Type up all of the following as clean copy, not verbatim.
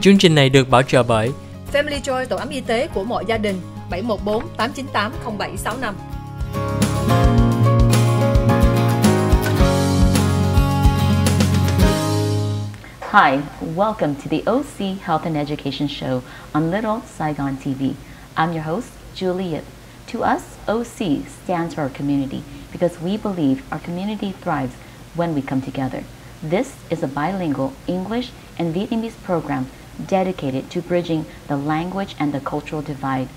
Chương trình này được bảo trợ bởi Family Joy, tổ ấm y tế của mọi gia đình, 714 898 0765. Hi, welcome to the OC Health and Education Show on Little Saigon TV. I'm your host, Julie Yip. To us, OC stands for our community because we believe our community thrives when we come together. This is a bilingual English and Vietnamese program dedicated to bridging the language and the cultural divide.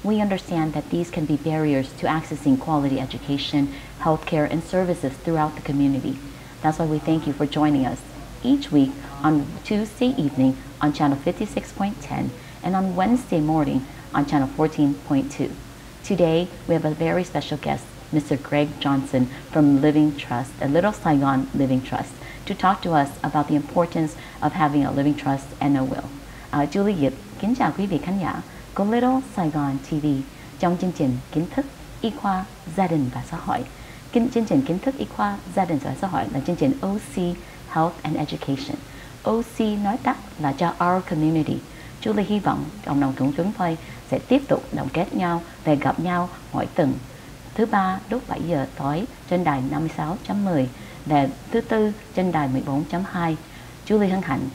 We understand that these can be barriers to accessing quality education, healthcare, and services throughout the community. That's why we thank you for joining us each week on Tuesday evening on channel 56.10 and on Wednesday morning on channel 14.2. Today, we have a very special guest, Mr. Greg Johnson from Living Trust, a Little Saigon Living Trust, to talk to us about the importance of having a living trust and a will. Julie Yip kính chào quý vị khán giả của Little Saigon TV trong chương trình kiến thức y khoa gia đình và xã hội. Chương trình kiến thức y khoa gia đình và xã hội là chương trình OC Health and Education. OC nói tắt là cho Our Community. Julie hy vọng cộng đồng của chúng tôi sẽ tiếp tục đồng kết nhau và gặp nhau mỗi tuần thứ ba lúc 7 giờ tối trên đài 56.10 và thứ tư trên đài 14.2. Julie hân hạnh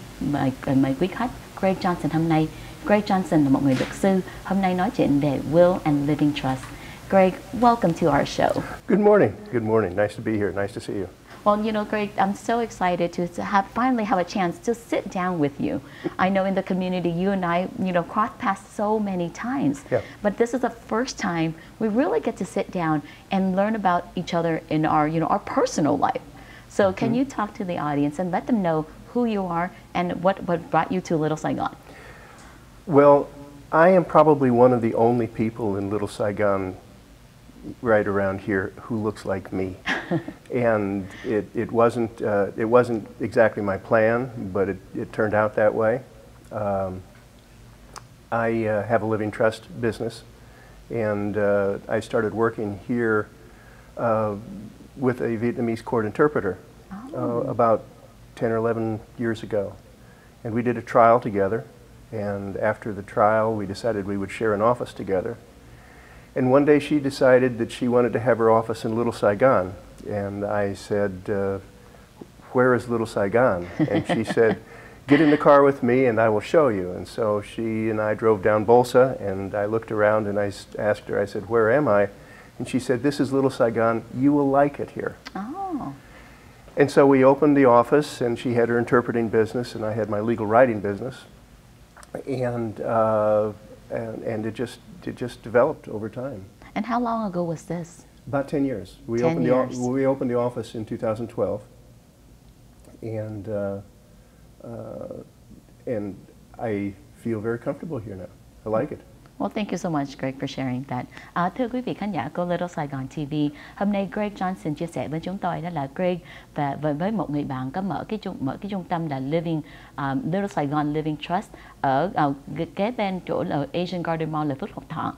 mời quý khách Greg Johnson hôm nay. Greg Johnson là một người luật sư, hôm nay nói chuyện về Will and Living Trust. Greg, welcome to our show. Good morning. Good morning. Nice to be here. Nice to see you. Well, you know, Greg, I'm so excited to finally have a chance to sit down with you. I know in the community, you and I, crossed paths so many times. Yeah. But this is the first time we really get to sit down and learn about each other in our, our personal life. So can you talk to the audience and let them know who you are and what brought you to Little Saigon? Well, I am probably one of the only people in Little Saigon right around here who looks like me. And it wasn't exactly my plan, but it turned out that way. I have a living trust business, and I started working here with a Vietnamese court interpreter about 10 or 11 years ago. And we did a trial together, and after the trial we decided we would share an office together. And one day she decided that she wanted to have her office in Little Saigon. And I said, where is Little Saigon? And she said, get in the car with me and I will show you. And so she and I drove down Bolsa, and I looked around and I asked her, I said, where am I? And she said, this is Little Saigon. You will like it here. Oh. And so we opened the office, and she had her interpreting business and I had my legal writing business. And it just developed over time. And how long ago was this? About 10 years. We 10 opened years. We opened the office in 2012, and I feel very comfortable here now. I like it. Well, thank you so much, Greg, for sharing that. Thưa quý vị khán giả của Little Saigon TV, hôm nay Greg Johnson chia sẻ với chúng tôi đó là Greg và với một người bạn có mở cái trung tâm là Little Saigon Living Trust ở kế bên chỗ là Asian Garden Mall là Phước Lộc Thọ.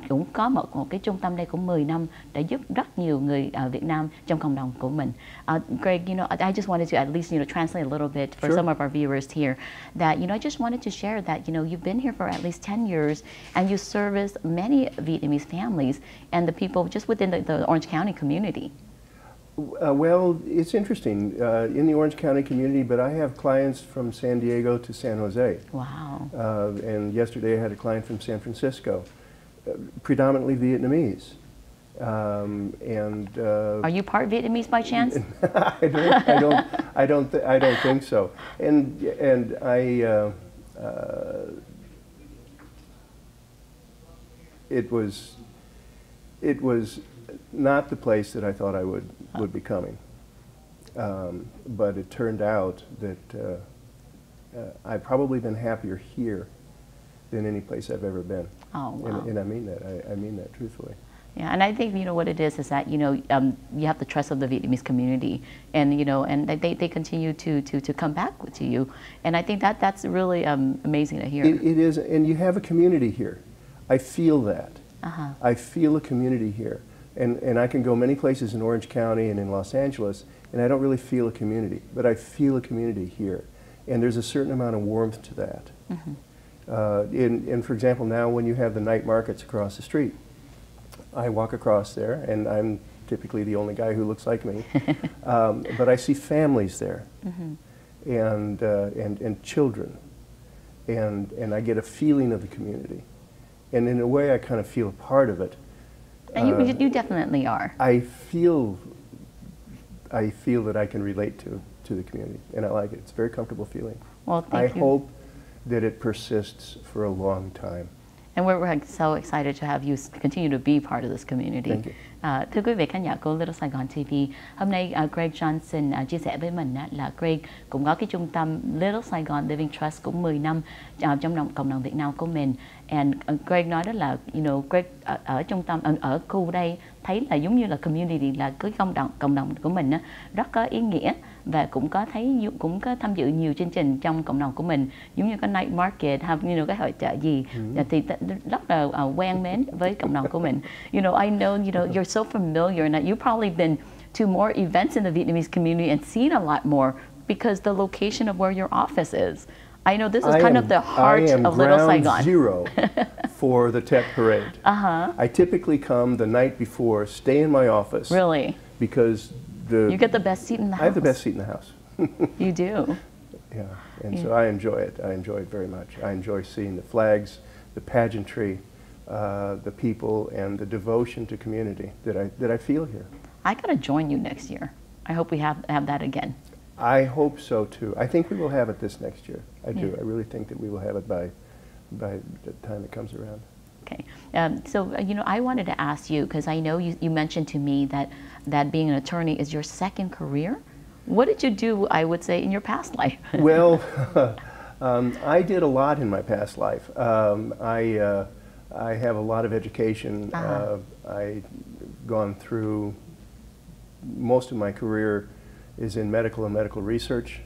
Cũng có một cái trung tâm đây cũng 10 năm để giúp rất nhiều người Việt Nam trong cộng đồng của mình. Greg, I just wanted to at least translate a little bit for Sure. some of our viewers here. That I just wanted to share that you've been here for at least 10 years and you service many Vietnamese families and the people just within the Orange County community. Well, it's interesting in the Orange County community, but I have clients from San Diego to San Jose. Wow. And yesterday I had a client from San Francisco. Predominantly Vietnamese, Are you part Vietnamese by chance? I don't think so. And it was not the place that I thought I would be coming, but it turned out that I've probably been happier here than any place I've ever been. Oh, wow. And I mean that. I mean that truthfully. Yeah, and I think what it is that you have the trust of the Vietnamese community, and and they continue to come back to you, and I think that's really amazing to hear. It is, and you have a community here. I feel that. Uh-huh. I feel a community here, and I can go many places in Orange County and in Los Angeles, and I don't really feel a community, but I feel a community here. And there's a certain amount of warmth to that. And for example, now when you have the night markets across the street, I walk across there, and I'm typically the only guy who looks like me, but I see families there, and children, and I get a feeling of the community, and in a way I kind of feel a part of it. And you definitely are. I feel that I can relate to the community, and I like it. It's a very comfortable feeling. Well, thank you. I hope that it persists for a long time. And we're so excited to have you continue to be part of this community. Thank you. Thưa quý vị khán giả của Little Saigon TV, hôm nay Greg Johnson chia sẻ với mình là Greg cũng có cái trung tâm Little Saigon Living Trust cũng 10 năm trong cộng đồng Việt Nam của mình. And Greg nói đó là, Greg ở trung tâm ở khu đây thấy là giống như là community, là cái cộng đồng của mình rất có ý nghĩa, và cũng có tham dự nhiều chương trình trong cộng đồng của mình, giống như cái night market, cái hội chợ gì, thì rất là quen mến với cộng đồng của mình. I know, you're so familiar, and you've probably been to more events in the Vietnamese community and seen a lot more because the location of where your office is. I know this is kind of the heart of Little Saigon. I am ground zero for the tech parade. I typically come the night before, stay in my office. Really? Because you get the best seat in the house. I have the best seat in the house. You do? Yeah, and so I enjoy it. I enjoy it very much. I enjoy seeing the flags, the pageantry, the people, and the devotion to community that I feel here. I gotta join you next year. I hope we have that again. I hope so too. I think we will have it this next year. I do. I really think that we will have it by the time it comes around. Okay. So, I wanted to ask you, because I know you mentioned to me that being an attorney is your second career. What did you do, I would say, in your past life? Well, I did a lot in my past life. I have a lot of education. I've gone through, most of my career is in medical and medical research.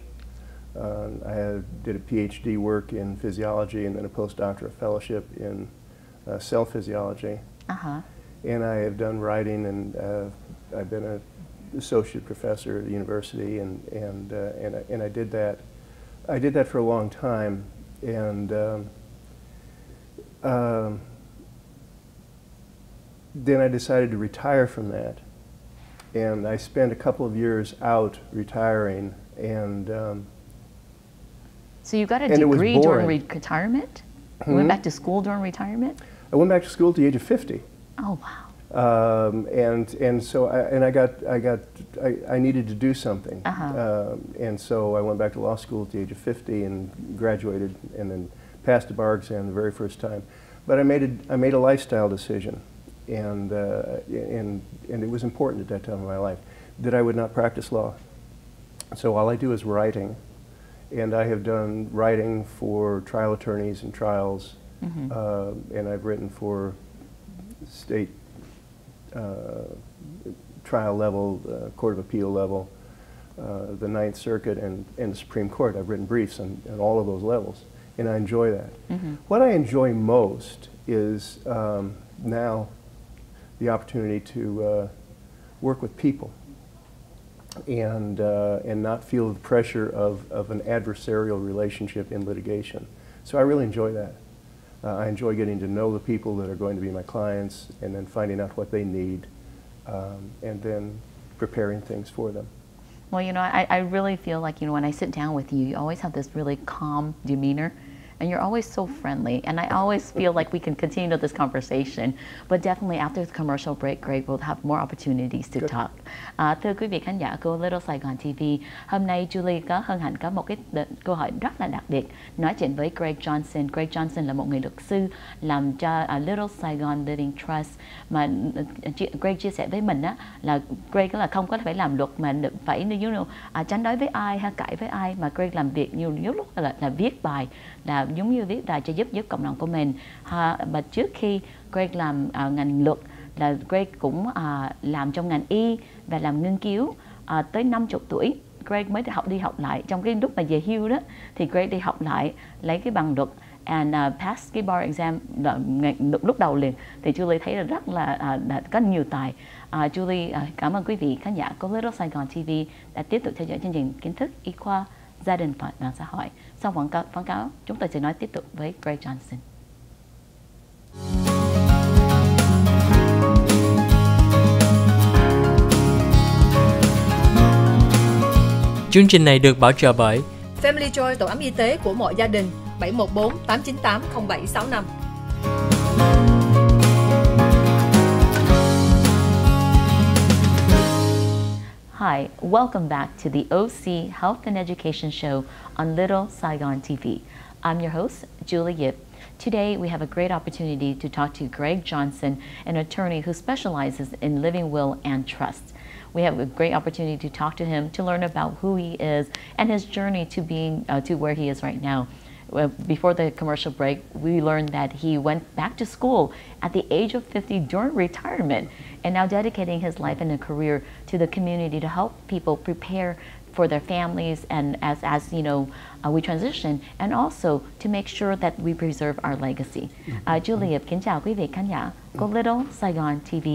I did a PhD work in physiology and then a postdoctoral fellowship in cell physiology. And I have done writing, and I've been an associate professor at the university, and I did that. I did that for a long time, and then I decided to retire from that. And I spent a couple of years out retiring, and so you got a degree during retirement? You went back to school during retirement? I went back to school at the age of 50. Oh wow! And so I needed to do something, and so I went back to law school at the age of 50 and graduated, and then passed the bar exam the very first time. But I made a lifestyle decision. And it was important at that time of my life that I would not practice law. So all I do is writing, and I have done writing for trial attorneys and trials, and I've written for state trial level, Court of Appeal level, the Ninth Circuit, and the Supreme Court. I've written briefs on all of those levels, and I enjoy that. What I enjoy most is now the opportunity to work with people and not feel the pressure of an adversarial relationship in litigation. So I really enjoy that. I enjoy getting to know the people that are going to be my clients, and then finding out what they need, and then preparing things for them. Well, I really feel like, when I sit down with you, you always have this really calm demeanor. And you're always so friendly, and I always feel like we can continue this conversation. But definitely after the commercial break, Greg, we'll have more opportunities to talk. Thưa quý vị khán giả của Little Saigon TV, hôm nay Julie có hân hạnh có một cái câu hỏi rất là đặc biệt, nói chuyện với Greg Johnson. Greg Johnson là một người luật sư làm cho Little Saigon Living Trust, mà Greg chia sẻ với mình là Greg là không có phải làm luật mà phải tranh đối với ai hay cãi với ai, mà Greg làm việc nhiều lúc là viết bài, là giống như viết bài cho giúp cộng đồng của mình. Và trước khi Greg làm ngành luật, là Greg cũng làm trong ngành y và làm nghiên cứu. Tới 50 tuổi Greg mới đi học lại. Trong cái lúc mà về hưu đó thì Greg đi học lại, lấy cái bằng luật and pass cái bar exam lúc đầu liền. Thì Julie thấy là rất là có nhiều tài. Julie cảm ơn quý vị khán giả của Little Saigon TV đã tiếp tục theo dõi chương trình Kiến thức Y khoa gia đình và xã hội. Sau quảng cáo, chúng tôi sẽ nói tiếp tục với Greg Johnson. Chương trình này được bảo trợ bởi Family Joy, tổ ấm y tế của mọi gia đình, 714 898 0765. Hi, welcome back to the OC Health and Education Show on Little Saigon TV. I'm your host, Julie Yip. Today, we have a great opportunity to talk to Greg Johnson, an attorney who specializes in living will and trust. We have a great opportunity to talk to him, to learn about who he is and his journey to being to where he is right now. Before the commercial break, we learned that he went back to school at the age of 50 during retirement, and now dedicating his life and a career to the community to help people prepare for their families and as you know, we transition, and also to make sure that we preserve our legacy. Julie, kính chào quý vị khán giả của Little Saigon TV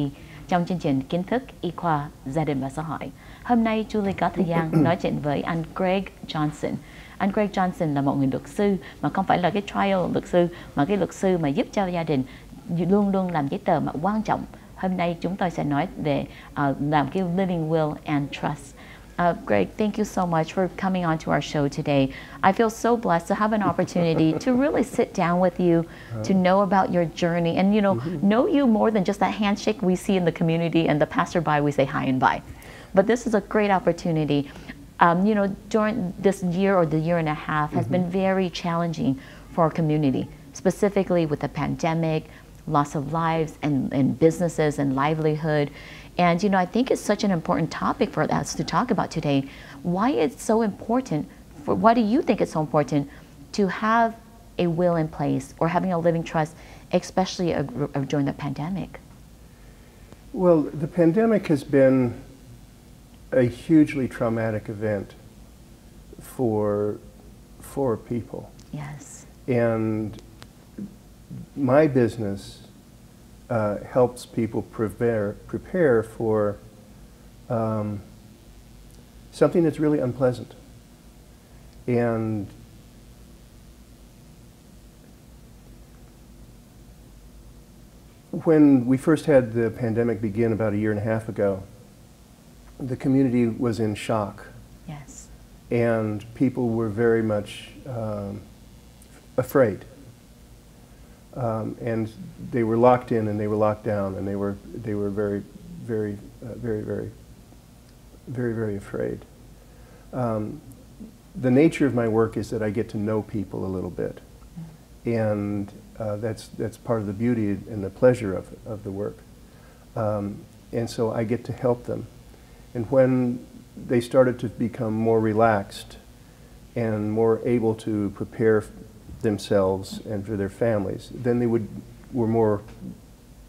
trong chương trình Kiến thức Y khoa Gia đình và Xã hội. Hôm nay Julie có thời gian nói chuyện với anh Greg Johnson. Anh Greg Johnson là một người luật sư mà không phải là cái trial luật sư, mà cái luật sư mà giúp cho gia đình luôn luôn làm giấy tờ mà quan trọng. Hôm nay chúng tôi sẽ nói về làm cái living will and trust. Greg, thank you so much for coming on to our show today. I feel so blessed to have an opportunity to really sit down with you, to know about your journey, and know you more than just that handshake we see in the community and the passerby we say hi and bye. But this is a great opportunity. During this year or the year and a half has been very challenging for our community, specifically with the pandemic, loss of lives and businesses and livelihood. And, I think it's such an important topic for us to talk about today. Why do you think it's so important to have a will in place or having a living trust, especially during the pandemic? Well, the pandemic has been a hugely traumatic event for people. Yes. And my business helps people prepare for something that's really unpleasant. And when we first had the pandemic begin about a year and a half ago, the community was in shock. Yes. And people were very much afraid. And they were locked in and they were locked down, and they were very, very, very afraid. The nature of my work is that I get to know people a little bit, and that's part of the beauty and the pleasure of the work. And so I get to help them. And when they started to become more relaxed and more able to prepare themselves and for their families, then they were more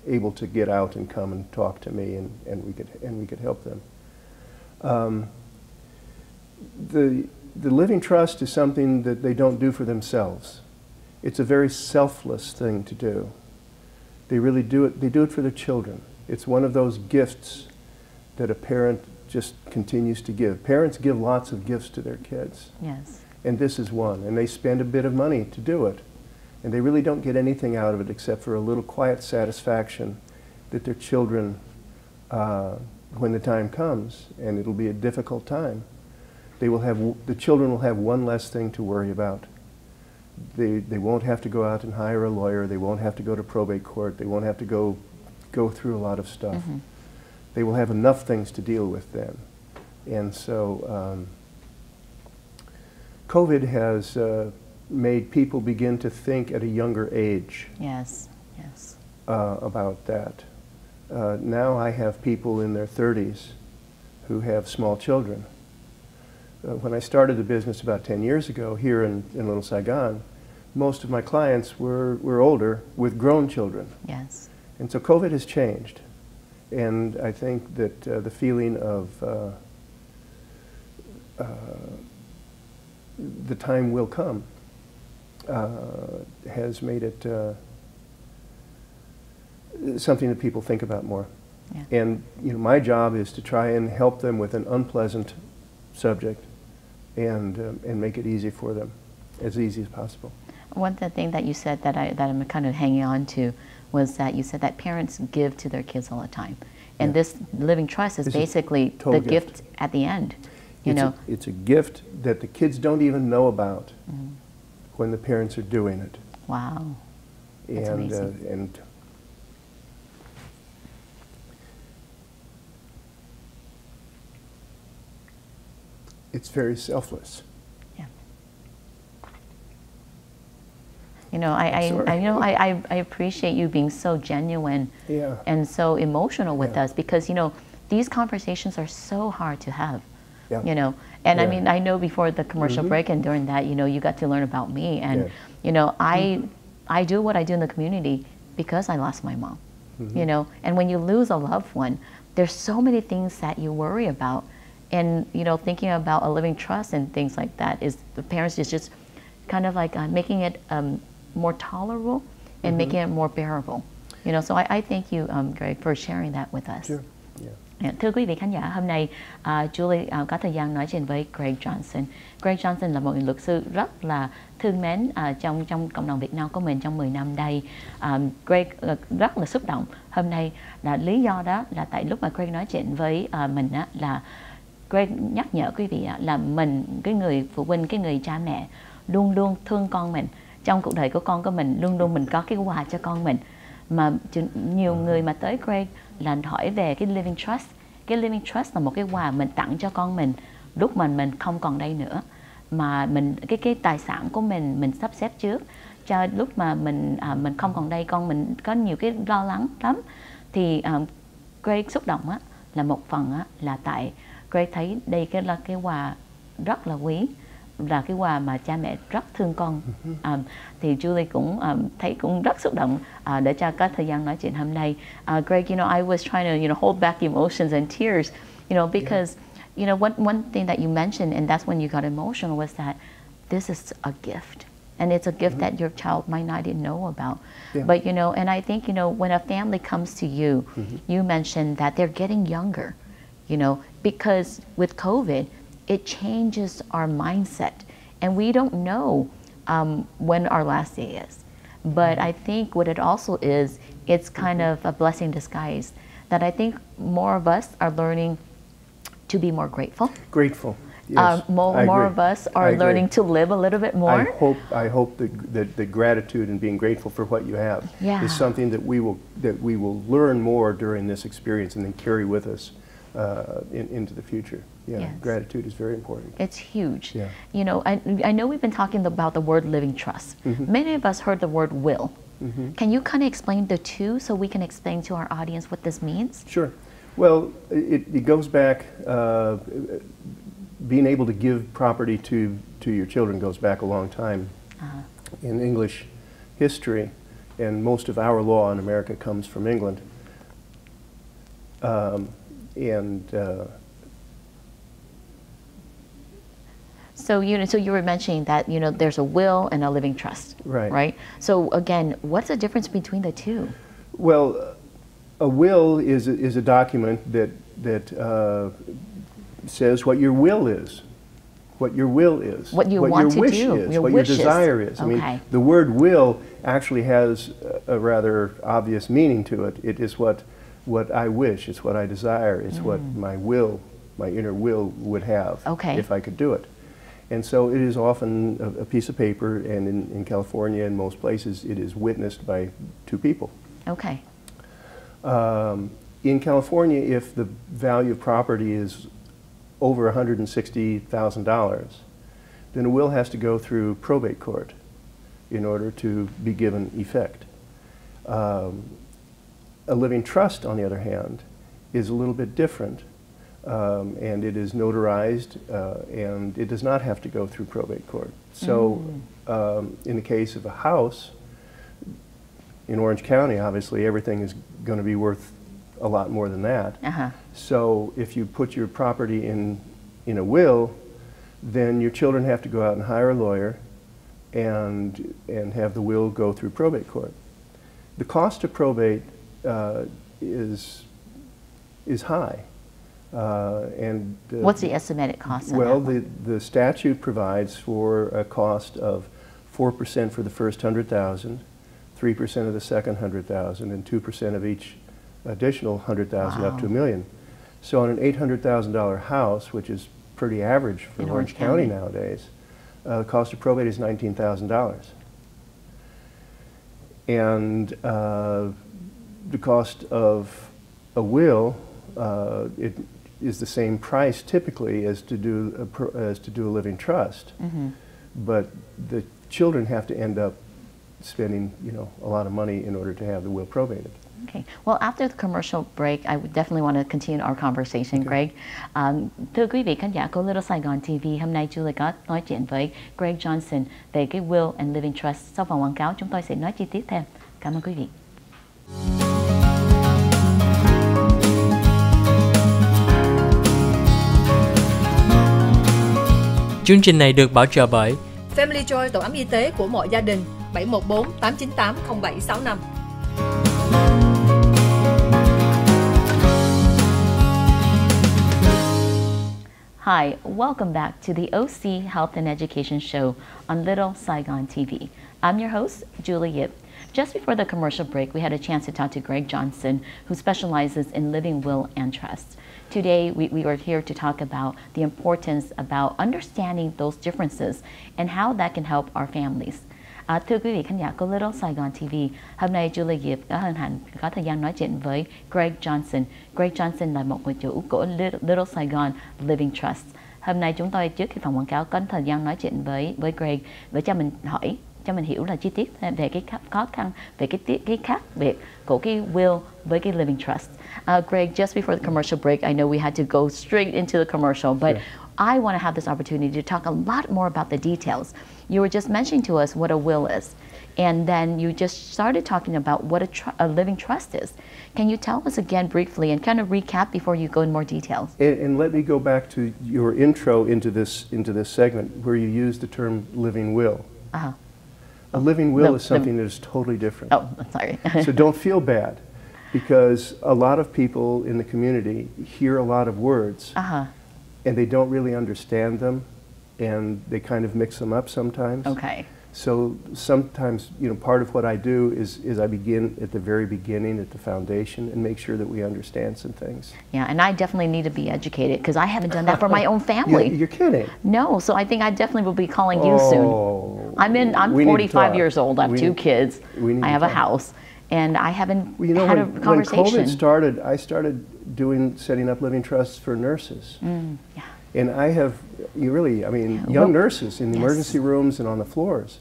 able to get out and come and talk to me, and we could help them. The living trust is something that they don't do for themselves. It's a very selfless thing to do. They really do it. They do it for their children. It's one of those gifts that a parent just continues to give. Parents give lots of gifts to their kids. Yes. And this is one. And they spend a bit of money to do it. And they really don't get anything out of it except for a little quiet satisfaction that their children, when the time comes, and it'll be a difficult time, the children will have one less thing to worry about. They won't have to go out and hire a lawyer. They won't have to go to probate court. They won't have to go through a lot of stuff. Mm-hmm. They will have enough things to deal with then. And so COVID has made people begin to think at a younger age. Yes, yes. About that. Now I have people in their 30s who have small children. When I started the business about 10 years ago here in Little Saigon, most of my clients were older with grown children. Yes. And so COVID has changed. And I think that the feeling of the time will come has made it something that people think about more. Yeah. And my job is to try and help them with an unpleasant subject and make it easy for them, as easy as possible. One of the things that you said that I'm kind of hanging on to was that you said that parents give to their kids all the time. And this living trust is basically the gift at the end. It's a gift that the kids don't even know about when the parents are doing it. Wow. That's amazing. And it's very selfless. Yeah. I appreciate you being so genuine and so emotional with us, because these conversations are so hard to have. Yeah. I mean, I know before the commercial break and during that, you got to learn about me, and I do what I do in the community because I lost my mom. And when you lose a loved one, there's so many things that you worry about. And thinking about a living trust and things like that is the parents is just kind of like making it more tolerable and making it more bearable. So I thank you, Greg, for sharing that with us. Sure. Thưa quý vị khán giả, hôm nay Julie có thời gian nói chuyện với Greg Johnson. Greg Johnson là một luật sư rất là thương mến trong cộng đồng Việt Nam của mình trong 10 năm đây. Greg rất là xúc động. Hôm nay là lý do đó là tại lúc mà Greg nói chuyện với mình là Greg nhắc nhở quý vị là mình, cái người phụ huynh, cái người cha mẹ luôn luôn thương con mình. Trong cuộc đời của con mình luôn luôn mình có cái quà cho con mình. Mà nhiều người mà tới Greg là hỏi về cái Living Trust. Cái Living Trust là một cái quà mình tặng cho con mình lúc mà mình không còn đây nữa. Mà mình cái tài sản của mình sắp xếp trước cho lúc mà mình không còn đây, con mình có nhiều cái lo lắng lắm. Thì Greg xúc động là một phần là tại Greg thấy đây là cái quà rất là quý, là cái quà mà cha mẹ rất thương con. Thì Julie cũng thấy cũng rất xúc động để cho có thời gian nói chuyện hôm nay. Greg, I was trying to hold back emotions and tears, because one thing that you mentioned, and that's when you got emotional, was that this is a gift. And it's a gift that your child might not even know about. But and I think when a family comes to you, you mentioned that they're getting younger, because with COVID, it changes our mindset, and we don't know when our last day is. But I think what it also is, it's kind of a blessing in disguise, that I think more of us are learning to be more grateful. Grateful. Yes, more of us are learning to live a little bit more. I hope that the gratitude and being grateful for what you have is something that we will learn more during this experience and then carry with us into the future. Yes. Gratitude is very important. It's huge. I know we've been talking about the word living trust. Many of us heard the word will. Can you kind of explain the two so we can explain to our audience what this means? Sure. Well, it goes back, being able to give property to your children goes back a long time in English history, and most of our law in America comes from England. So you were mentioning that there's a will and a living trust, right? So again, what's the difference between the two? Well, a will is a document that says what your will is, what your wish is, what your desire is. I mean, the word will actually has a rather obvious meaning to it. It is what I wish. It's what I desire. It's what my will, my inner will would have if I could do it. And so it is often a piece of paper, and in California and most places it is witnessed by two people. Okay. In California, if the value of property is over $160,000, then a will has to go through probate court in order to be given effect. A living trust, on the other hand, is a little bit different. And it is notarized, and it does not have to go through probate court. So in the case of a house, in Orange County, obviously, everything is going to be worth a lot more than that. So if you put your property in a will, then your children have to go out and hire a lawyer and have the will go through probate court. The cost of probate is high. What's the estimated cost? Well, the statute provides for a cost of 4% for the first 100,000, 3% of the second 100,000, and 2% of each additional 100,000 up to $1 million. So on an $800,000 house, which is pretty average for Orange County nowadays, the cost of probate is $19,000. And the cost of a will, it is the same price typically as to do a living trust, but the children have to end up spending, a lot of money in order to have the will probated. Okay. Well, after the commercial break, I would definitely want to continue our conversation, Greg. Thưa quý vị khán giả của Little Saigon TV, hôm nay Julie có nói chuyện với Greg Johnson về cái Will and Living Trust. Sau vòng quảng cáo, chúng tôi sẽ nói chi tiết thêm. Cảm ơn quý vị. Chương trình này được bảo trợ bởi Family Joy, tổ ấm y tế của mọi gia đình. 714 898 0765. Hi, welcome back to the OC Health and Education Show on Little Saigon TV. I'm your host, Julie Yip. Just before the commercial break, we had a chance to talk to Greg Johnson, who specializes in living will and trust. Today, we are here to talk about the importance about understanding those differences and how that can help our families. Thưa quý vị khán giả của Little Saigon TV, hôm nay Julie Yip có hân hạnh có thời gian nói chuyện với Greg Johnson. Greg Johnson là một người chủ của Little Saigon Living Trust. Hôm nay chúng tôi trước khi phòng quảng cáo có thời gian nói chuyện với Greg để cho mình hiểu là chi tiết về cái khó khăn, về cái khác biệt của cái will với cái living trust. Greg, just before the commercial break, I know we had to go straight into the commercial, but I want to have this opportunity to talk a lot more about the details. You were just mentioning to us what a will is, and then you just started talking about what a living trust is. Can you tell us again briefly and kind of recap before you go in more details? And let me go back to your intro into this segment where you used the term living will. A living will is something that is totally different. Oh, sorry. So don't feel bad, because a lot of people in the community hear a lot of words and they don't really understand them, and they kind of mix them up sometimes. Okay. So sometimes, part of what I do is I begin at the very beginning, at the foundation, and make sure that we understand some things. Yeah, and I definitely need to be educated because I haven't done that for my own family. You're kidding. No, so I think I definitely will be calling you soon. I'm 45 years old. I have two kids. I have a house, and I haven't had a conversation. When COVID started, I started setting up living trusts for nurses. Yeah. And I have, young nurses in the emergency rooms and on the floors.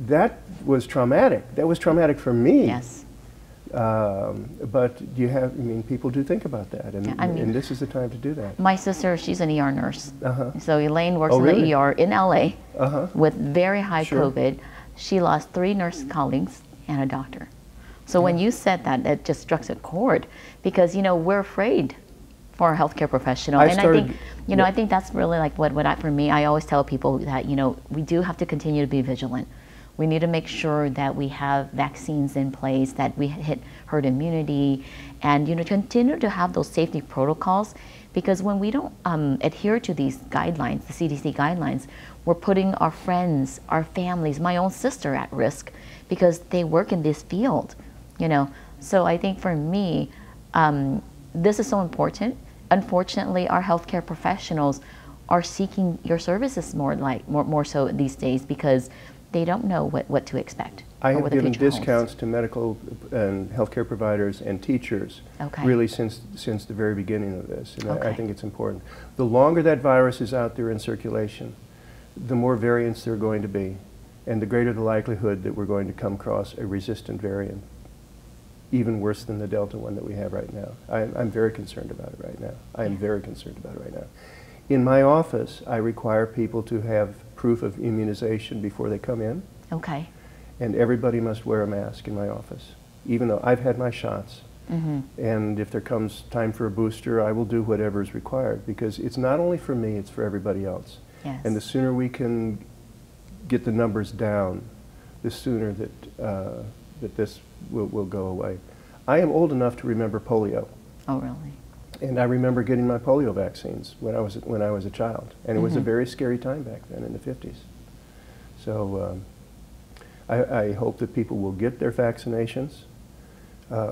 That was traumatic. That was traumatic for me. Yes. But people do think about that, and this is the time to do that. My sister, she's an ER nurse. So Elaine works in really? the ER in LA with very high COVID. She lost 3 nurse colleagues and a doctor. So when you said that, it just struck a chord, because we're afraid for a healthcare professional, I think I think that's really like for me. I always tell people that we do have to continue to be vigilant. We need to make sure that we have vaccines in place, that we hit herd immunity, and continue to have those safety protocols, because when we don't adhere to these guidelines, the CDC guidelines, we're putting our friends, our families, my own sister at risk, because they work in this field. So I think for me, this is so important. Unfortunately, our healthcare professionals are seeking your services more so these days, because they don't know what to expect. I have given discounts to medical and healthcare providers and teachers, really since the very beginning of this, and I think it's important. The longer that virus is out there in circulation, the more variants there are going to be, and the greater the likelihood that we're going to come across a resistant variant, even worse than the Delta one that we have right now. I'm very concerned about it right now. I am very concerned about it right now. In my office, I require people to have proof of immunization before they come in. Okay. And everybody must wear a mask in my office, even though I've had my shots. And if there comes time for a booster, I will do whatever is required, because it's not only for me, it's for everybody else. Yes. And the sooner we can get the numbers down, the sooner that this will go away. I am old enough to remember polio. Oh, really? And I remember getting my polio vaccines when I was a child, and it was a very scary time back then in the 50s. So I hope that people will get their vaccinations,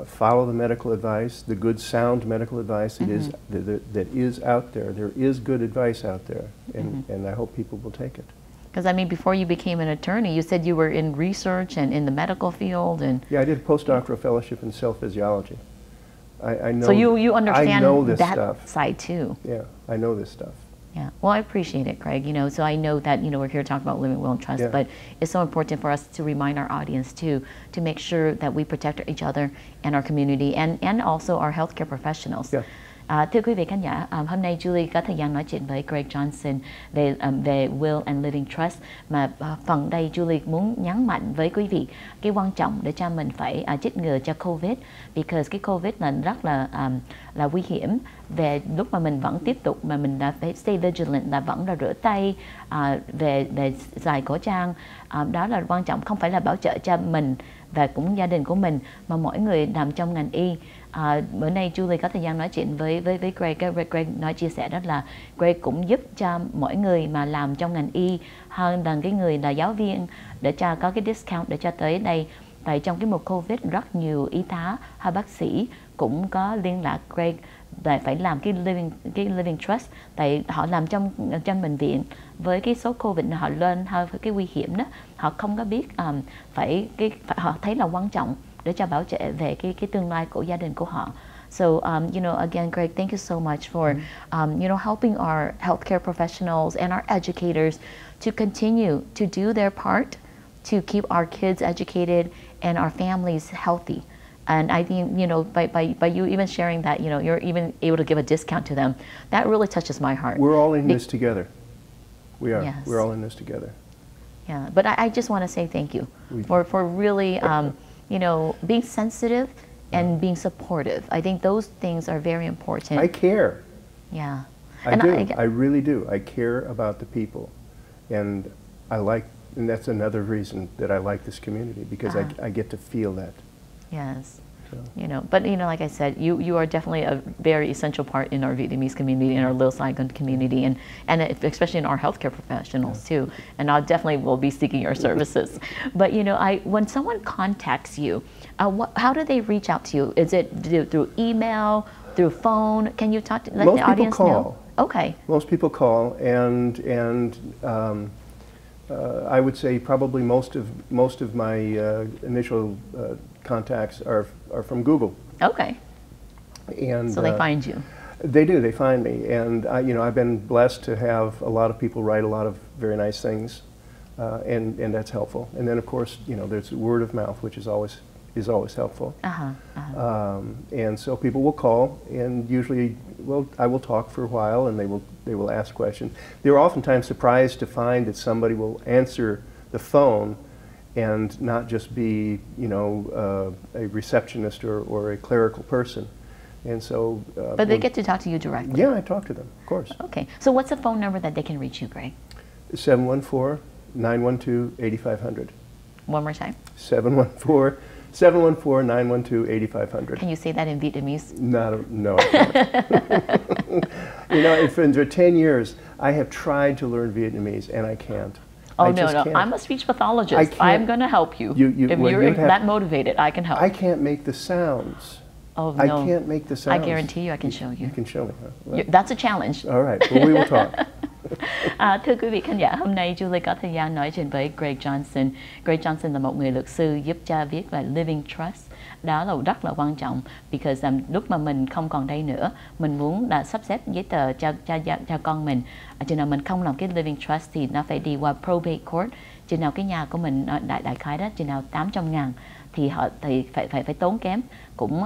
follow the medical advice, the good, sound medical advice that is out there. There is good advice out there, and I hope people will take it. Because I mean, before you became an attorney, you said you were in research and in the medical field, and yeah, I did a postdoctoral fellowship in cell physiology. I know. So you understand I know this that stuff. side too. Yeah, I know this stuff. Yeah, well, I appreciate it, Craig. You know, so I know that, you know, we're here to talk about living will and trust, but it's so important for us to remind our audience too, to make sure that we protect each other and our community, and also our healthcare professionals. Yeah. Thưa quý vị khán giả, hôm nay Julie có thời gian nói chuyện với Greg Johnson về Will and Living Trust, mà phần đây Julie muốn nhấn mạnh với quý vị cái quan trọng để cho mình phải chích ngừa cho COVID, because cái COVID là rất là nguy hiểm. Về lúc mà mình vẫn tiếp tục mà mình đã phải stay vigilant, là vẫn là rửa tay, về xài khẩu trang, đó là quan trọng, không phải là bảo trợ cho mình và cũng gia đình của mình, mà mỗi người làm trong ngành y. Bữa nay Julie có thời gian nói chuyện với Greg nói chia sẻ đó là Greg cũng giúp cho mỗi người mà làm trong ngành y hơn là cái người là giáo viên, để cho có cái discount để cho tới đây. Tại trong cái mùa Covid rất nhiều y tá hay bác sĩ cũng có liên lạc Greg để phải làm cái living trust, tại họ làm trong bệnh viện với cái số Covid họ lên hơi cái nguy hiểm đó, họ không có biết họ thấy là quan trọng để cho bảo trợ về cái tương lai của gia đình của họ. So, you know, again, Greg, thank you so much for, you know, helping our healthcare professionals and our educators to continue to do their part to keep our kids educated and our families healthy. And I think, you know, by you even sharing that, you know, you're even able to give a discount to them, that really touches my heart. We're all in this together. We are. Yes. We're all in this together. Yeah, but I just want to say thank you for really, you know, being sensitive and being supportive. I think those things are very important. I care. Yeah. I do. I really do. I care about the people, and and that's another reason that I like this community, because I get to feel that. Yes. So. You know, but you know, like I said, you are definitely a very essential part in our Vietnamese community, in our Little Saigon community, and especially in our healthcare professionals too. And I definitely will be seeking your services. But you know, when someone contacts you, how do they reach out to you? Is it through email, through phone? Can you let the audience know? Okay. Most people call, and I would say probably most of my initial contacts are from Google. Okay. And so they find you. They do. They find me, and you know, I've been blessed to have a lot of people write a lot of very nice things, and that's helpful. And then of course, you know, there's word of mouth, which is always helpful. And so people will call, and usually, well, I will talk for a while, and they will ask questions. They're oftentimes surprised to find that somebody will answer the phone and not just be, you know, a receptionist or a clerical person. And so... but they get to talk to you directly? Yeah, I talk to them, of course. Okay. So what's the phone number that they can reach you, Greg? 714-912-8500. One more time. 714-912-8500. Can you say that in Vietnamese? No, I can't. You know, for 10 years, I have tried to learn Vietnamese, and I can't. Oh, no. I'm a speech pathologist. I'm going to help you. If you're that motivated, I can help. I can't make the sounds. Oh, no. I can't make the sounds. I guarantee you I can show you. You can show me. Huh? Well, that's a challenge. All right. Well, we will talk. Thưa quý vị khán giả, hôm nay Julie có thời gian nói chuyện với Greg Johnson. Greg Johnson là một người luật sư giúp cho viết về Living Trust. Đó là rất là quan trọng, because lúc mà mình không còn đây nữa, mình muốn sắp xếp giấy tờ cho con mình. Chừng nào mình không làm cái Living Trust thì nó phải đi qua probate court. Chừng nào cái nhà của mình đại khái đó, chừng nào 800.000 thì họ phải tốn kém, cũng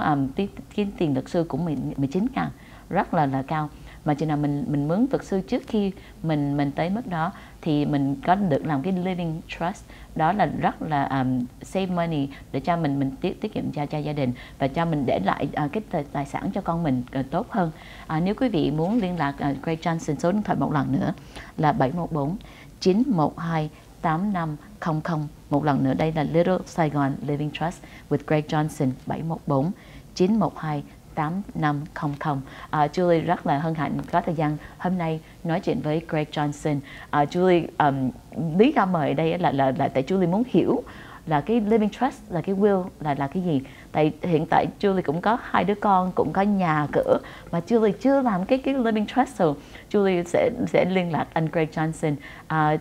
cái tiền luật sư cũng 19.000, rất là cao. Mà chừng nào mình mướn luật sư trước khi mình tới mức đó thì mình có được làm cái living trust, đó là rất là save money để cho mình tiết kiệm cho gia đình, và cho mình để lại cái tài sản cho con mình tốt hơn. Nếu quý vị muốn liên lạc Greg Johnson, số điện thoại một lần nữa là 714-912-8500. Một lần nữa, đây là Little Saigon Living Trust with Greg Johnson, 714-912-8500. 8500. Julie rất là hân hạnh có thời gian hôm nay nói chuyện với Greg Johnson. Julie, lý do mời đây là tại Julie muốn hiểu là cái living trust, là cái will là cái gì. Tại hiện tại Julie cũng có 2 đứa con, cũng có nhà cửa, mà Julie chưa làm cái living trust, so Julie sẽ liên lạc anh Greg Johnson.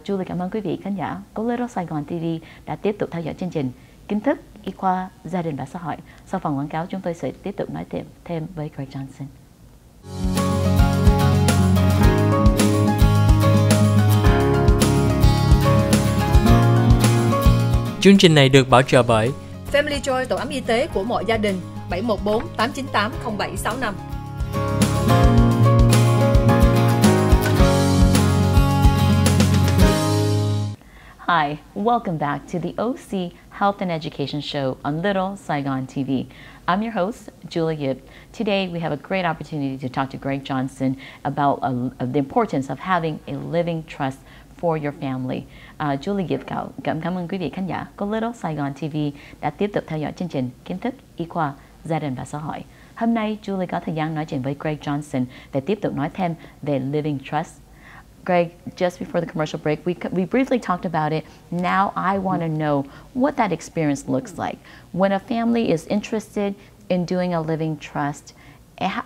Julie cảm ơn quý vị khán giả của Little Saigon TV đã tiếp tục theo dõi chương trình Kiến thức Y khoa Gia đình và Xã hội. Sau phần quảng cáo chúng tôi sẽ tiếp tục nói thêm với Greg Johnson. Chương trình này được bảo trợ bởi Family Joy, tổ ấm y tế của mọi gia đình. 714 898 0765. Hi, welcome back to the OC Health and Education Show on Little Saigon TV. I'm your host, Julie Yip. Today we have a great opportunity to talk to Greg Johnson about the importance of having a living trust for your family. Julie Yip cảm ơn quý vị khán giả của Little Saigon TV đã tiếp tục theo dõi chương trình Kiến thức Y khoa Gia đình và Xã hội. Hôm nay Julie có thời gian nói chuyện với Greg Johnson để tiếp tục nói thêm về living trust. Greg, just before the commercial break, we briefly talked about it. Now I want to know what that experience looks like. When a family is interested in doing a living trust,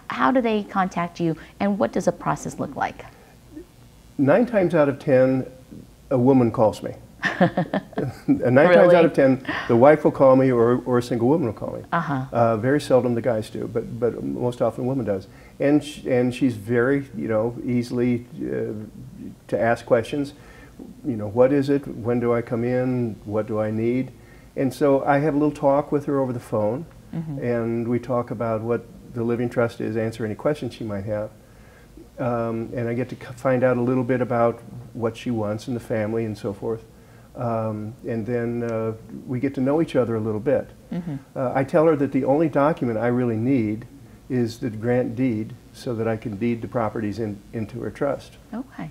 how do they contact you, and what does the process look like? 9 times out of 10, a woman calls me. 9 times out of 10, the wife will call me, or a single woman will call me. Very seldom the guys do, but most often a woman does. And she's very, easily to ask questions. What is it? When do I come in? What do I need? And so I have a little talk with her over the phone, and we talk about what the living trust is, answer any questions she might have. And I get to find out a little bit about what she wants in the family and so forth. And then we get to know each other a little bit. I tell her that the only document I really need is the grant deed, so that I can deed the properties into her trust. Okay.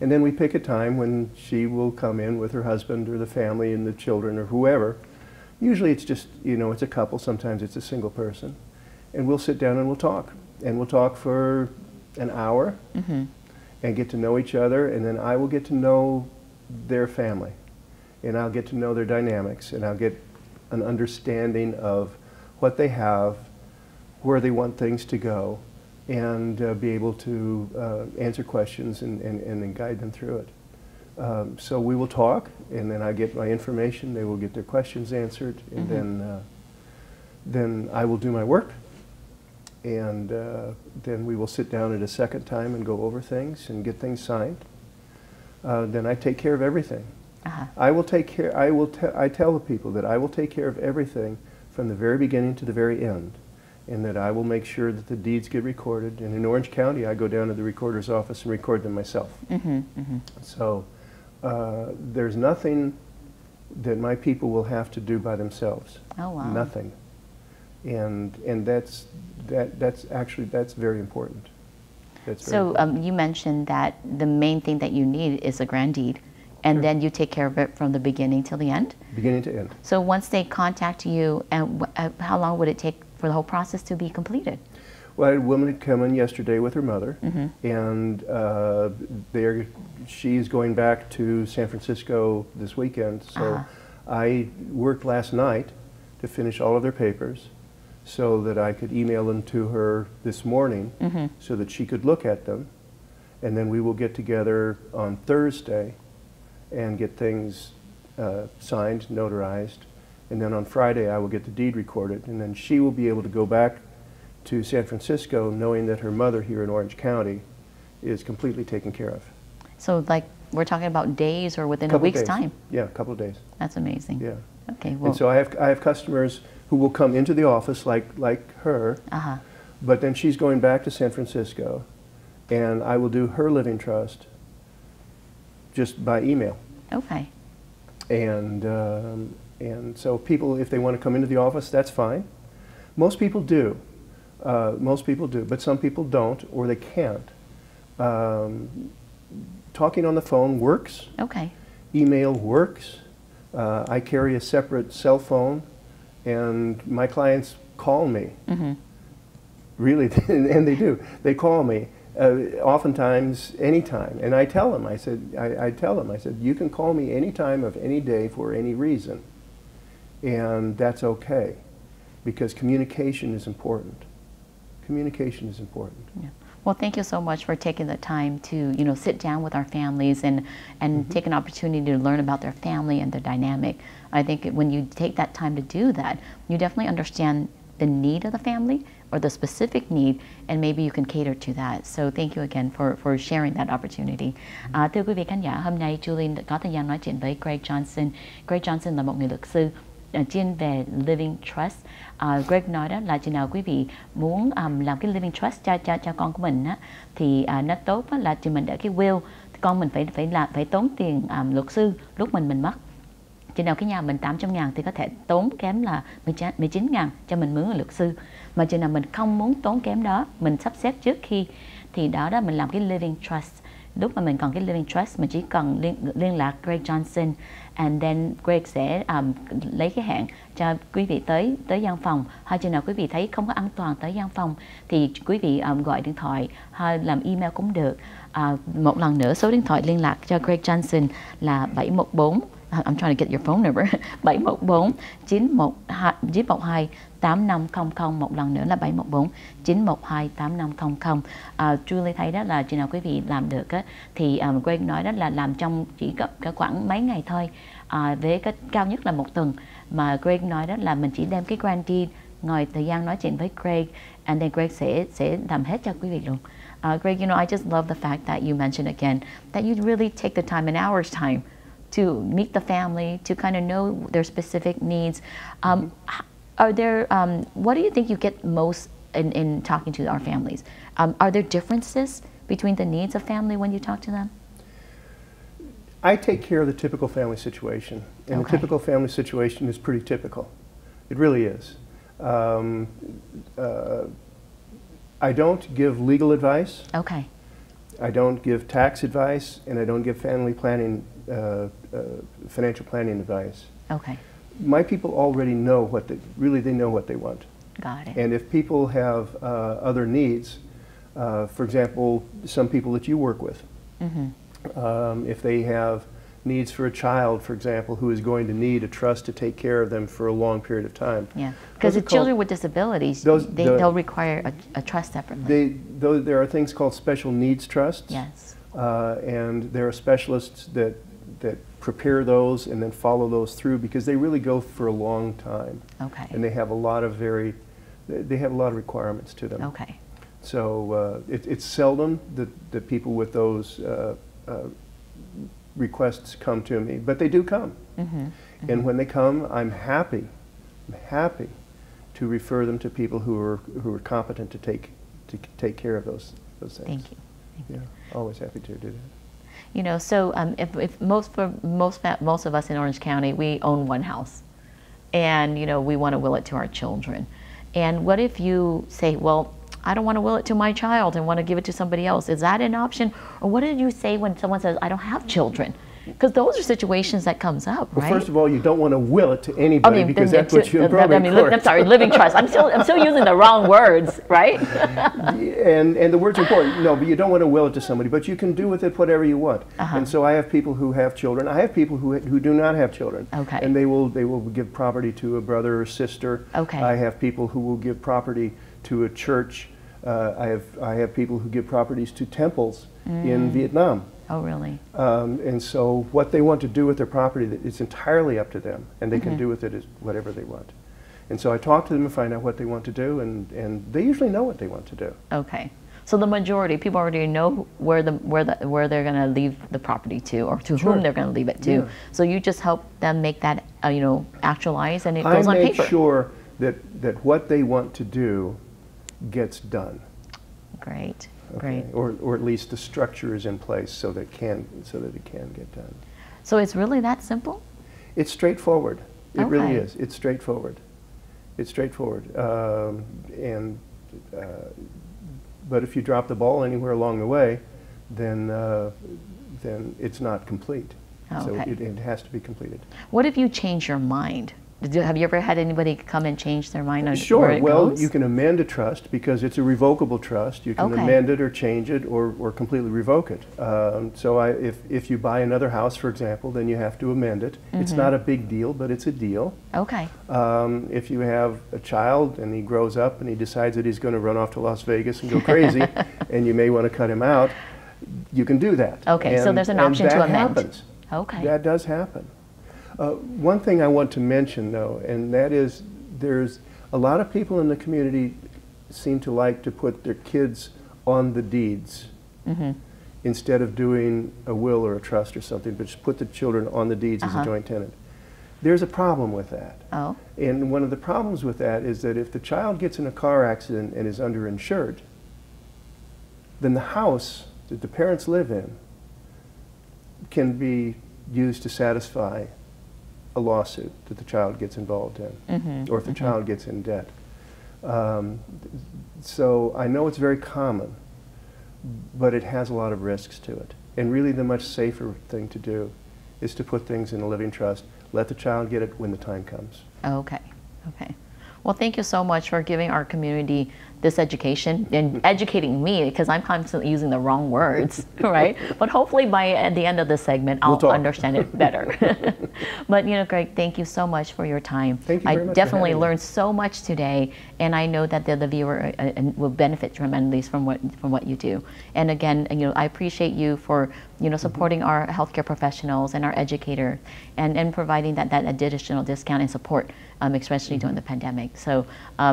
And then we pick a time when she will come in with her husband or the family and the children or whoever. Usually it's just, it's a couple, sometimes it's a single person. And we'll sit down and we'll talk. And we'll talk for an hour and get to know each other, and then I will get to know their family, and I'll get to know their dynamics, and I'll get an understanding of what they have, where they want things to go, and be able to answer questions and then guide them through it. So we will talk, and then I get my information, they will get their questions answered, and then I will do my work, and then we will sit down at a second time and go over things and get things signed. Then I take care of everything. I will take care. I tell the people that I will take care of everything from the very beginning to the very end, and that I will make sure that the deeds get recorded. And in Orange County, I go down to the recorder's office and record them myself. So there's nothing that my people will have to do by themselves. Oh wow! Nothing. And that's very important. So you mentioned that the main thing that you need is a grant deed, and then you take care of it from the beginning till the end? Beginning to end. So once they contact you, and how long would it take for the whole process to be completed? Well, I had a woman had come in yesterday with her mother, and she's going back to San Francisco this weekend, so I worked last night to finish all of their papers, so that I could email them to her this morning so that she could look at them. And then we will get together on Thursday and get things signed, notarized. And then on Friday I will get the deed recorded. And then she will be able to go back to San Francisco knowing that her mother here in Orange County is completely taken care of. So like we're talking about days or within a week's time? Yeah, a couple of days. That's amazing. Yeah. Okay. Well, and so I have customers who will come into the office like her, but then she's going back to San Francisco, and I will do her living trust just by email. Okay. And so people, if they want to come into the office, that's fine. Most people do. But some people don't, or they can't. Talking on the phone works. Okay. Email works. I carry a separate cell phone, and my clients call me Really, and they do. They call me, oftentimes, anytime. And I tell them, I said, you can call me any time of any day for any reason. And that's okay, because communication is important. Communication is important. Yeah. Well, thank you so much for taking the time to, sit down with our families and take an opportunity to learn about their family and their dynamic. I think when you take that time to do that, you definitely understand the need of the family or the specific need, and maybe you can cater to that. So thank you again for sharing that opportunity. Thưa quý vị khán giả, hôm nay Julie có thời gian nói chuyện với Greg Johnson. Greg Johnson là một người luật sư chuyên về Living Trust. Greg nói đó là chừng nào quý vị muốn làm cái Living Trust cho con của mình á, thì nó tốt á, là chừng mình để cái will, con mình phải tốn tiền luật sư lúc mình mất. Chừng nào cái nhà mình 800.000 thì có thể tốn kém là 19.000 cho mình mướn người luật sư. Mà chừng nào mình không muốn tốn kém đó, mình sắp xếp trước khi, thì đó mình làm cái Living Trust. Lúc mà mình còn cái Living Trust, mình chỉ cần liên lạc Greg Johnson, and then Greg sẽ lấy cái hẹn cho quý vị tới văn phòng. Hay chừng nào quý vị thấy không có an toàn tới văn phòng thì quý vị gọi điện thoại hay làm email cũng được. Một lần nữa, số điện thoại liên lạc cho Greg Johnson là 714. I'm trying to get your phone number. 714-912-8500. Một lần nữa là 714-912-8500. Julie thấy đó là chừng nào quý vị làm được á, thì Greg nói đó là làm trong chỉ có khoảng mấy ngày thôi, với cái cao nhất là 1 tuần. Mà Greg nói đó là mình chỉ đem cái grant deed, ngồi thời gian nói chuyện với Greg, and then Greg sẽ làm hết cho quý vị luôn. Greg, I just love the fact that you mentioned again that you really take the time, an hour's time, to meet the family, to kind of know their specific needs. Are there, what do you think you get most in talking to our families? Are there differences between the needs of family when you talk to them? I take care of the typical family situation. And Okay. the typical family situation is pretty typical. It really is. I don't give legal advice. Okay. I don't give tax advice, and I don't give family planning, financial planning advice. Okay. My people already know they know what they want. Got it. And if people have other needs, for example, some people that you work with, if they have needs for a child, for example, who is going to need a trust to take care of them for a long period of time. Yeah, because the children with disabilities, they'll require a trust separately. There are things called special needs trusts. Yes. And there are specialists that prepare those and then follow those through, because they really go for a long time. Okay. And they have a lot of requirements to them. Okay. So it's seldom that people with those requests come to me, but they do come. And when they come, I'm happy to refer them to people who are competent to take care of those things. Thank you. Yeah, always happy to do that. So if most of us in Orange County, we own one house, and we want to will it to our children. And what if you say, well, I don't want to will it to my child and want to give it to somebody else? Is that an option? Or what did you say when someone says, I don't have children? Because those are situations that comes up, right? Well, first of all, you don't want to will it to anybody, because that puts you in probate court. I'm sorry, living trust. I'm still using the wrong words, right? and the words are important. No, but you don't want to will it to somebody, but you can do with it whatever you want. And so I have people who have children. I have people who do not have children. Okay. And they will give property to a brother or sister. Okay. I have people who will give property to a church. I have people who give properties to temples in Vietnam. Oh, really? And so what they want to do with their property, it's entirely up to them, and they can do with it whatever they want. And so I talk to them and find out what they want to do, and they usually know what they want to do. Okay. So the majority, people already know where they're going to leave the property to, or to whom they're going to leave it to. Yeah. So you just help them make that, actualize, and it goes on paper. I make sure that what they want to do gets done. Great. Okay. Great. Or at least the structure is in place so that it can get done. So it's really that simple? It's straightforward. It really Okay. is. It's straightforward. It's straightforward. But if you drop the ball anywhere along the way, then it's not complete. Okay. So it has to be completed. What if you change your mind Have you ever had anybody come and change their mind on Sure. where it Well, goes? you can amend a trust because it's a revocable trust. You can Okay. amend it or change it or completely revoke it. So if you buy another house, for example, then you have to amend it. It's not a big deal, but it's a deal. Okay. If you have a child and he grows up and he decides that he's going to run off to Las Vegas and go crazy, and you may want to cut him out, you can do that. Okay, so there's an option to that amend. happens. Okay. That does happen. One thing I want to mention, though, and that is there's a lot of people in the community seem to like to put their kids on the deeds instead of doing a will or a trust or something, but just put the children on the deeds as a joint tenant. There's a problem with that. Oh. And one of the problems with that is that if the child gets in a car accident and is underinsured, then the house that the parents live in can be used to satisfy a lawsuit that the child gets involved in, or if the child gets in debt. So I know it's very common, but it has a lot of risks to it. And really the much safer thing to do is to put things in a living trust, let the child get it when the time comes. Okay. Okay. Well, thank you so much for giving our community this education and educating me, because I'm constantly using the wrong words, right? But hopefully at the end of this segment, I'll understand it better. But, Greg, thank you so much for your time. Thank you very much I definitely for having me. learned so much today, and I know that the viewer will benefit tremendously from what you do. And again, I appreciate you for supporting our healthcare professionals and our educators, and providing that additional discount and support, especially during the pandemic. So,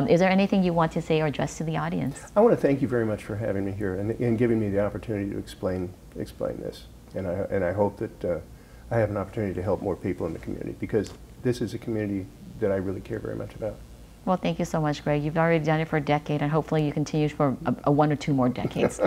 is there anything you want to say or address to the audience? I want to thank you very much for having me here and giving me the opportunity to explain this. And I hope that I have an opportunity to help more people in the community, because this is a community that I really care very much about. Well, thank you so much, Greg. You've already done it for a decade, and hopefully you continue for a 1 or 2 more decades,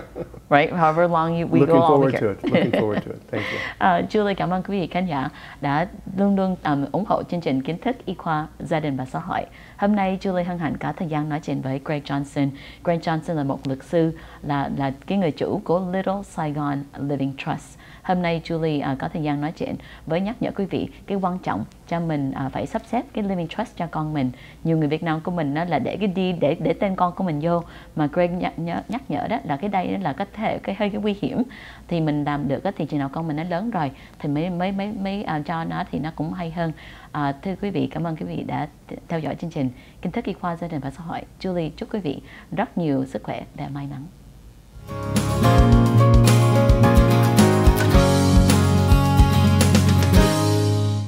right? However long we go on here. Looking forward to it. Thank you. Julie, cảm ơn quý vị khán giả đã luôn luôn ủng hộ chương trình Kiến thức Y khoa Gia đình và Xã hội. Hôm nay Julie hân hạnh có thời gian nói chuyện với Greg Johnson. Greg Johnson là một luật sư, là cái người chủ của Little Saigon Living Trust. Hôm nay Julie có thời gian nói chuyện với nhắc nhở quý vị cái quan trọng cho mình phải sắp xếp cái Living Trust cho con mình. Nhiều người Việt Nam của mình đó là để cái đi để tên con của mình vô, mà Greg nhắc nhở đó là cái đây là cái hơi nguy hiểm. Thì mình làm được thì chừng nào con mình nó lớn rồi thì mới cho nó thì nó cũng hay hơn. Thưa quý vị, cảm ơn quý vị đã theo dõi chương trình Kiến thức Y khoa Gia đình và Xã hội. Julie chúc quý vị rất nhiều sức khỏe và may mắn.